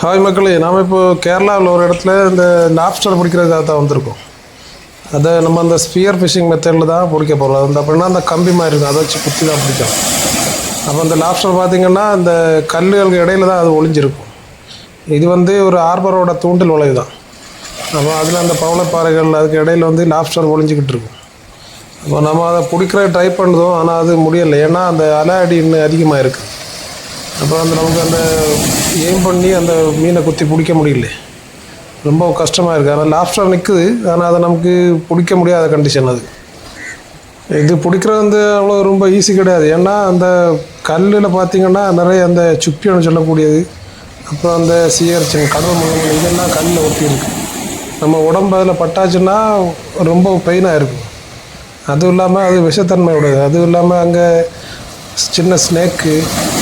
Hi மக்களே, நாம் இப்போ கேரளாவில் ஒரு இடத்துல இந்த லாப்ஸ்டர் பிடிக்கிறதுக்காக தான் வந்திருக்கோம். அதை நம்ம அந்த ஸ்பியர் ஃபிஷிங் மெத்தடில் தான் பிடிக்க போகிறோம். அந்த அப்படின்னா அந்த கம்பி மாதிரி இருக்கும், அதை வச்சு குத்தி தான் பிடிக்கும். அப்போ அந்த லாப்ஸ்டர் பார்த்திங்கன்னா அந்த கல்லுகளுக்கு இடையில தான் அது ஒளிஞ்சிருக்கும். இது வந்து ஒரு ஆர்பரோட தூண்டில் வளைவு தான். அப்போ அதில் அந்த பவளப்பாறைகள் அதுக்கு இடையில வந்து லாப்ஸ்டர் ஒளிஞ்சிக்கிட்டு இருக்கும். அப்போ நம்ம அதை பிடிக்கிற ட்ரை பண்ணுறோம், ஆனால் அது முடியலை. ஏன்னா அந்த அலை அடி இன்னும் அதிகமாக இருக்குது. அப்புறம் அந்த நமக்கு அந்த எய்ம் பண்ணி அந்த மீனை குத்தி பிடிக்க முடியல, ரொம்ப கஷ்டமாக இருக்குது. ஆனால் லாப்ஸ்டர் நிற்குது, ஆனால் அதை நமக்கு பிடிக்க முடியாத கண்டிஷன். அது இது பிடிக்கிறது வந்து அவ்வளோ ரொம்ப ஈஸி கிடையாது. ஏன்னா அந்த கல்லில் பார்த்திங்கன்னா நிறைய அந்த சுப்பின்னு சொல்லக்கூடியது, அப்புறம் அந்த சியர்ச்சின் கடல் முள்ளங்கள் இதெல்லாம் கல்லில் ஒட்டி இருக்குது. நம்ம உடம்பு அதில் பட்டாச்சுன்னா ரொம்ப பெயினாக இருக்கும். அதுவும் இல்லாமல் அது விஷத்தன்மை உடையது. அதுவும் இல்லாமல் அங்கே சின்ன ஸ்னேக்கு,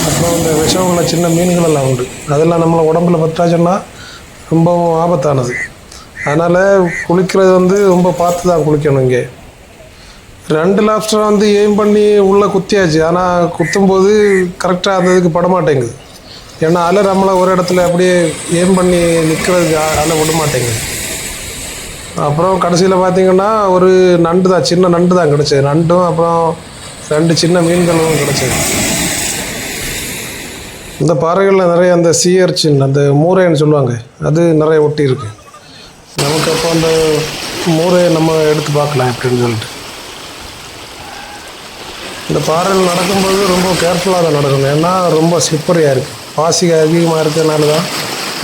அப்புறம் இந்த விஷம் உள்ள சின்ன மீன்களெல்லாம் உண்டு. அதெல்லாம் நம்மளை உடம்புல பற்றாச்சுன்னா ரொம்பவும் ஆபத்தானது. அதனால் குளிக்கிறது வந்து ரொம்ப பார்த்து தான் குளிக்கணும். இங்கே 2 லாப்ஸ்டரை வந்து எய்ம் பண்ணி உள்ளே குத்தியாச்சு, ஆனால் குத்தும்போது கரெக்டாக அந்த இதுக்கு படமாட்டேங்குது. ஏன்னா அலை நம்மளை ஒரு இடத்துல அப்படியே எய்ம் பண்ணி நிற்கிறதுக்கு அலை விட மாட்டேங்குது. அப்புறம் கடைசியில் பார்த்திங்கன்னா ஒரு நண்டு தான், சின்ன நண்டு தான் கிடச்சிது. நண்டும் அப்புறம் 2 சின்ன மீன்களும் கிடச்சிது. இந்த பாறைகளில் நிறைய அந்த சியர்ச்சின், அந்த மூரைன்னு சொல்லுவாங்க, அது நிறைய ஒட்டி இருக்குது. நமக்கு அப்போ அந்த மூரையை நம்ம எடுத்து பார்க்கலாம் எப்படின்னு சொல்லிட்டு. இந்த பாறைகள் நடக்கும்போது ரொம்ப கேர்ஃபுல்லாக தான் நடக்கணும். ஏன்னா ரொம்ப ஸ்லிப்பரியாக இருக்குது, பாசி அதிகமாக இருக்கிறதுனால தான்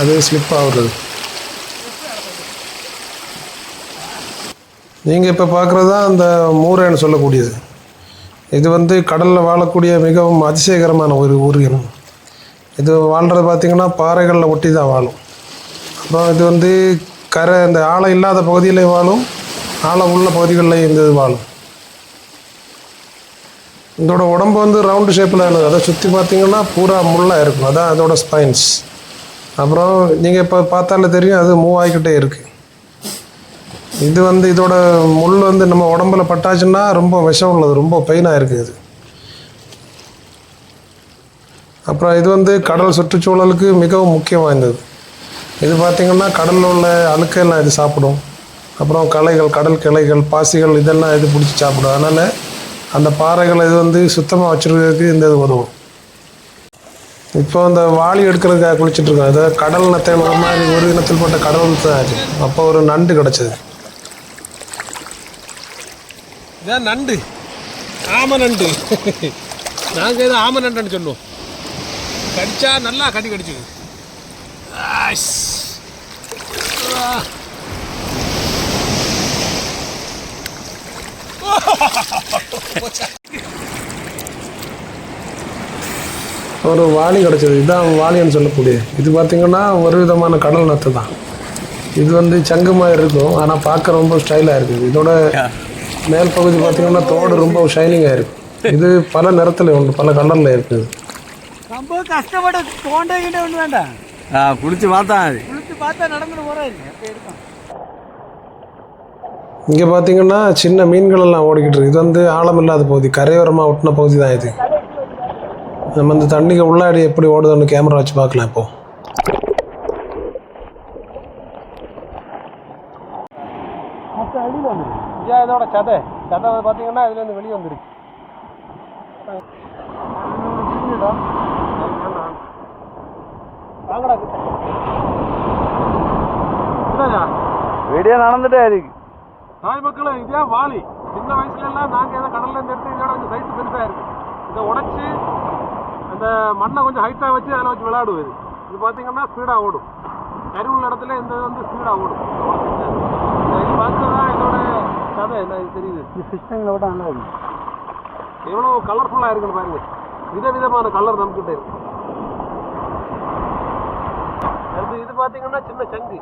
அது ஸ்லிப் ஆகுறது. நீங்கள் இப்போ பார்க்குறது தான் அந்த மூரைன்னு சொல்லக்கூடியது. இது வந்து கடலில் வாழக்கூடிய மிகவும் அதிசயகரமான ஒரு உயிரினம். இது வாழ்கிறது பார்த்திங்கன்னா பாறைகளில் ஒட்டி தான் வாழும். அப்புறம் இது வந்து கரை இந்த ஆழம் இல்லாத பகுதியிலையும் வாழும், ஆழம் உள்ள பகுதிகளிலையும் இந்த இது வாழும். இதோட உடம்பு வந்து ரவுண்டு ஷேப்பில் இருக்குது. அதை சுற்றி பார்த்திங்கன்னா பூரா முள்ளாக இருக்கும், அதான் அதோட ஸ்பைன்ஸ். அப்புறம் நீங்கள் இப்போ பார்த்தாலே தெரியும், அது மூவ் ஆகிக்கிட்டே இருக்குது. இது வந்து இதோட முள் வந்து நம்ம உடம்புல பட்டாச்சுன்னா ரொம்ப விஷம் உள்ளது, ரொம்ப பெயினாக இருக்குது இது. அப்புறம் இது வந்து கடல் சுற்றுச்சூழலுக்கு மிகவும் முக்கியம் வாய்ந்தது. இது பார்த்திங்கன்னா கடலில் உள்ள அழுக்கையெல்லாம் இது சாப்பிடும். அப்புறம் களைகள், கடல் கிளைகள், பாசிகள் இதெல்லாம் இது பிடிச்சி சாப்பிடும். அதனால் அந்த பாறைகளை இது வந்து சுத்தமாக வச்சுருக்கிறதுக்கு இந்த இது உதவும். இப்போ அந்த வாளி எடுக்கிறதுக்காக குளிச்சுட்ருக்கோம். அது கடல் நத்தை மாதிரி ஒரு இனத்தில் போட்ட கடல் தான் ஆச்சு. அப்போ ஒரு நண்டு கிடச்சிது. இதான் நண்டு, ஆம நண்டு. நாங்கள் இதை ஆம நண்டுன்னு சொல்லுவோம். கடிச்சா நல்லா கடிச்சு. ஒரு வாளி கிடச்சிது. இதுதான் வாளின்னு சொல்லக்கூடிய. இது பார்த்திங்கன்னா ஒரு விதமான கடல் நத்தை தான். இது வந்து சங்கு மாதிரி இருக்கும், ஆனால் பார்க்க ரொம்ப ஸ்டைலாக இருக்குது. இதோட மேல் பகுதி பார்த்திங்கன்னா தோடு ரொம்ப ஷைனிங்காக இருக்குது. இது பல நிறத்தில் உண்டு, பல கலரில் இருக்குது. ரொம்ப கஷ்டப்பட்டு தோண்டிக்கிட்டே ஒன்று வேண்டாம், குளிச்சு பார்த்தா நடந்துட்டு போகிறேன். இங்கே பார்த்திங்கன்னா சின்ன மீன்கள் எல்லாம் ஓடிக்கிட்டு இருக்குது. இது வந்து ஆழம் இல்லாத பகுதி, கரையோரமாக ஒட்டின பகுதி தான் இது. நம்ம இந்த தண்ணிக்கு உள்ளாடி எப்படி ஓடுதுன்னு கேமரா வச்சு பார்க்கலாம். இப்போது இதோட சதை பார்த்தீங்கன்னா இதுலேருந்து வெளியே வந்துருக்கு. வீடியோ நடந்துட்டே இருக்கு. தாய் மக்களே, இதுதான் வாளி. சின்ன வயசுலலாம் நாங்கள் ஏதோ கடல்ல இருந்து எடுத்து இதோட கொஞ்சம் சைஸ் பெருசாக இருக்குது. இதை உடச்சி அந்த மண்ணை கொஞ்சம் ஹைட்டாக வச்சு அதில் வச்சு விளையாடுவது. இது பார்த்தீங்கன்னா ஸ்பீடாக ஓடும். கருவுள்ள இடத்துல இந்த வந்து ஸ்பீடாக ஓடும். இது பார்த்துதான் இதோட கதை என்ன தெரியுது. ஃபிஷ்ஷங்களோட நல்லா இருக்கு. எவ்வளோ கலர்ஃபுல்லாக இருக்குன்னு பாருங்க. விதவிதமான கலர் நம்மக்கிட்ட இருக்கு. அடுத்து இது பார்த்தீங்கன்னா சின்ன சங்கு.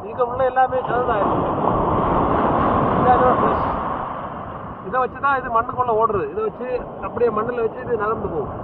இங்கே உள்ள எல்லாமே சதுதான் இருக்கு. ஃபிஷ் இதை வச்சு தான் இது மண்ணுக்குள்ளே ஓடுறது. இதை வச்சு அப்படியே மண்ணில் வச்சு இது நகர்ந்து போகும்.